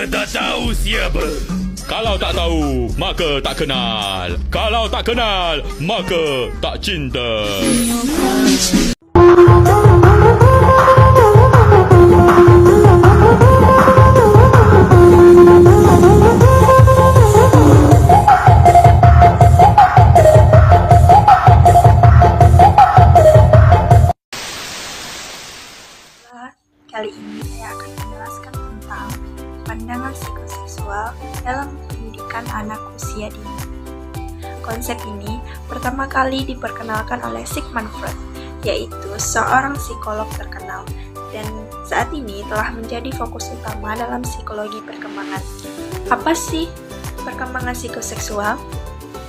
Kita tak tahu siapa. Kalau tak tahu, maka tak kenal. Kalau tak kenal, maka tak cinta. Kali ini saya akan menjelaskan tentang pandangan psikoseksual dalam pendidikan anak usia dini. Konsep ini pertama kali diperkenalkan oleh Sigmund Freud, yaitu seorang psikolog terkenal, dan saat ini telah menjadi fokus utama dalam psikologi perkembangan. Apa sih perkembangan psikoseksual?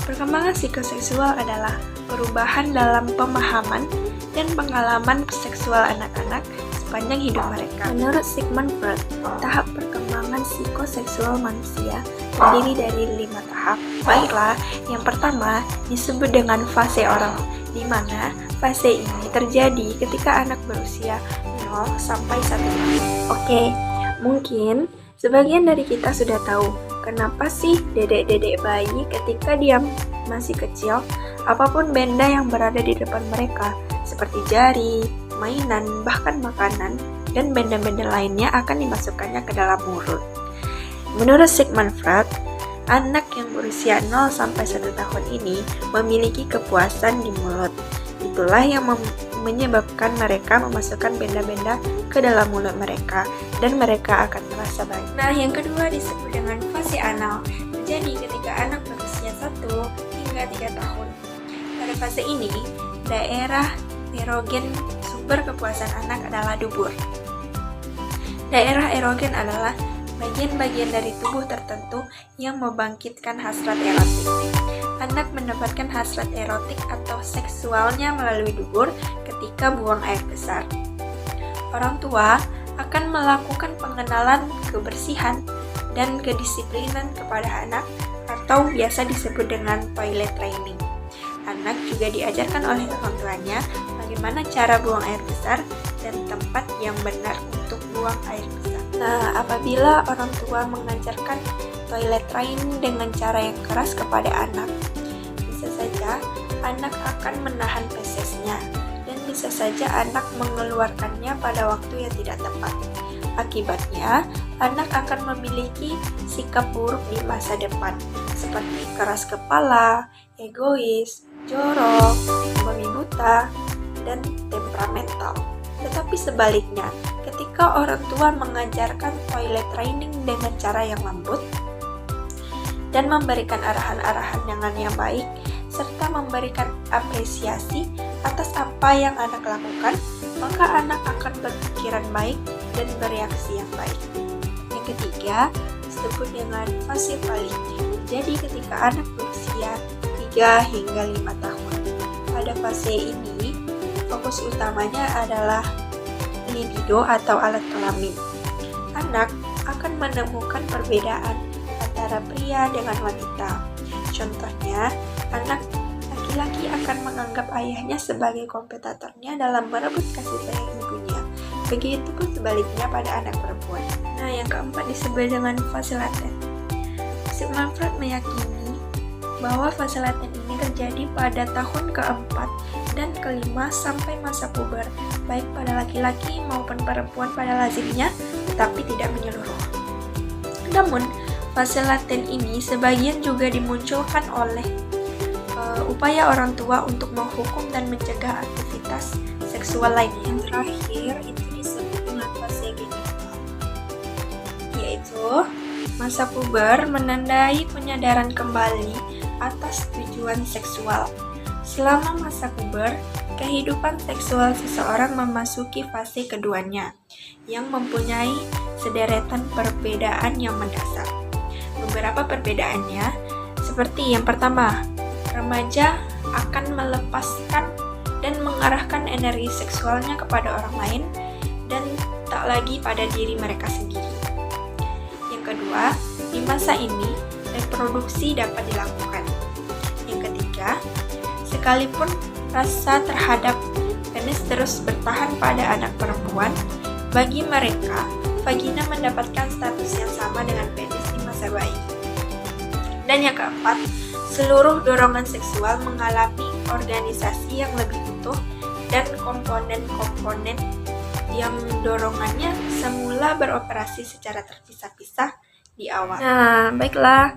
Perkembangan psikoseksual adalah perubahan dalam pemahaman dan pengalaman seksual anak-anak sepanjang hidup mereka. Menurut Sigmund Freud, tahap perkembangan psikoseksual manusia terdiri dari 5 tahap. Baiklah, yang pertama disebut dengan fase oral, di mana fase ini terjadi ketika anak berusia 0 sampai 1 tahun. Oke, mungkin sebagian dari kita sudah tahu kenapa sih dedek-dedek bayi ketika dia masih kecil, apapun benda yang berada di depan mereka, seperti jari, mainan, bahkan makanan, dan benda-benda lainnya akan dimasukkannya ke dalam mulut. Menurut Sigmund Freud, anak yang berusia 0 sampai 1 tahun ini memiliki kepuasan di mulut. Itulah yang menyebabkan mereka memasukkan benda-benda ke dalam mulut mereka, dan mereka akan merasa baik. Nah, yang kedua disebut dengan fase anal, terjadi ketika anak berusia 1 hingga 3 tahun. Pada fase ini, daerah erogen sumber kepuasan anak adalah dubur. Daerah erogen adalah bagian-bagian dari tubuh tertentu yang membangkitkan hasrat erotik. Anak mendapatkan hasrat erotik atau seksualnya melalui dubur ketika buang air besar. Orang tua akan melakukan pengenalan kebersihan dan kedisiplinan kepada anak atau biasa disebut dengan toilet training. Anak juga diajarkan oleh orang tuanya bagaimana cara buang air besar dan tempat yang benar untuk buang air besar. Nah, apabila orang tua mengajarkan toilet training dengan cara yang keras kepada anak, bisa saja anak akan menahan fesesnya, dan bisa saja anak mengeluarkannya pada waktu yang tidak tepat. Akibatnya, anak akan memiliki sikap buruk di masa depan, seperti keras kepala, egois, jorok, babi buta, dan temperamental. Tetapi sebaliknya, ketika orang tua mengajarkan toilet training dengan cara yang lembut dan memberikan arahan-arahan dengan yang baik, serta memberikan apresiasi atas apa yang anak lakukan, maka anak akan berpikiran baik dan bereaksi yang baik. Yang ketiga disebut dengan fase paling, jadi ketika anak berusia 3 hingga 5 tahun. Pada fase ini, fokus utamanya adalah libido atau alat kelamin. Anak akan menemukan perbedaan antara pria dengan wanita. Contohnya, anak laki-laki akan menganggap ayahnya sebagai kompetitornya dalam merebut kasih sayang ibunya. Begitupun sebaliknya pada anak perempuan. Nah, yang keempat disebut dengan fase laten. Sigmund Freud meyakini bahwa fase laten ini terjadi pada tahun keempat dan kelima sampai masa puber, baik pada laki-laki maupun perempuan pada lazimnya, tetapi tidak menyeluruh. Namun, fase laten ini sebagian juga dimunculkan oleh upaya orang tua untuk menghukum dan mencegah aktivitas seksual lainnya. Yang terakhir itu disebut dengan fase genital, yaitu masa puber menandai penyadaran kembali atas tujuan seksual. Selama masa puber, kehidupan seksual seseorang memasuki fase keduanya, yang mempunyai sederetan perbedaan yang mendasar. Beberapa perbedaannya, seperti yang pertama, remaja akan melepaskan dan mengarahkan energi seksualnya kepada orang lain dan tak lagi pada diri mereka sendiri. Yang kedua, di masa ini, reproduksi dapat dilakukan. Yang ketiga, sekalipun rasa terhadap penis terus bertahan pada anak perempuan, bagi mereka vagina mendapatkan status yang sama dengan penis di masa bayi. Dan yang keempat, seluruh dorongan seksual mengalami organisasi yang lebih utuh dan komponen-komponen yang dorongannya semula beroperasi secara terpisah-pisah di awal. Nah, baiklah.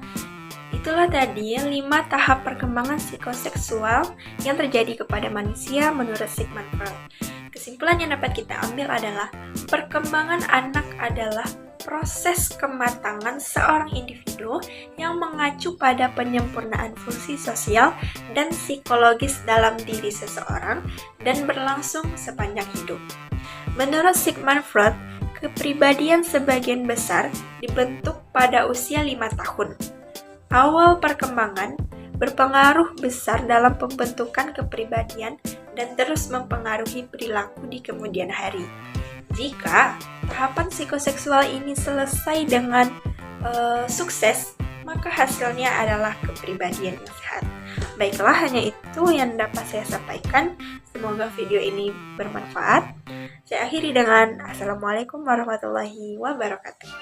Itulah tadi 5 tahap perkembangan psikoseksual yang terjadi kepada manusia menurut Sigmund Freud. Kesimpulan yang dapat kita ambil adalah perkembangan anak adalah proses kematangan seorang individu yang mengacu pada penyempurnaan fungsi sosial dan psikologis dalam diri seseorang dan berlangsung sepanjang hidup. Menurut Sigmund Freud, kepribadian sebagian besar dibentuk pada usia 5 tahun. Awal perkembangan berpengaruh besar dalam pembentukan kepribadian dan terus mempengaruhi perilaku di kemudian hari. Jika tahapan psikoseksual ini selesai dengan sukses, maka hasilnya adalah kepribadian yang sehat. Baiklah, hanya itu yang dapat saya sampaikan. Semoga video ini bermanfaat. Saya akhiri dengan Assalamualaikum warahmatullahi wabarakatuh.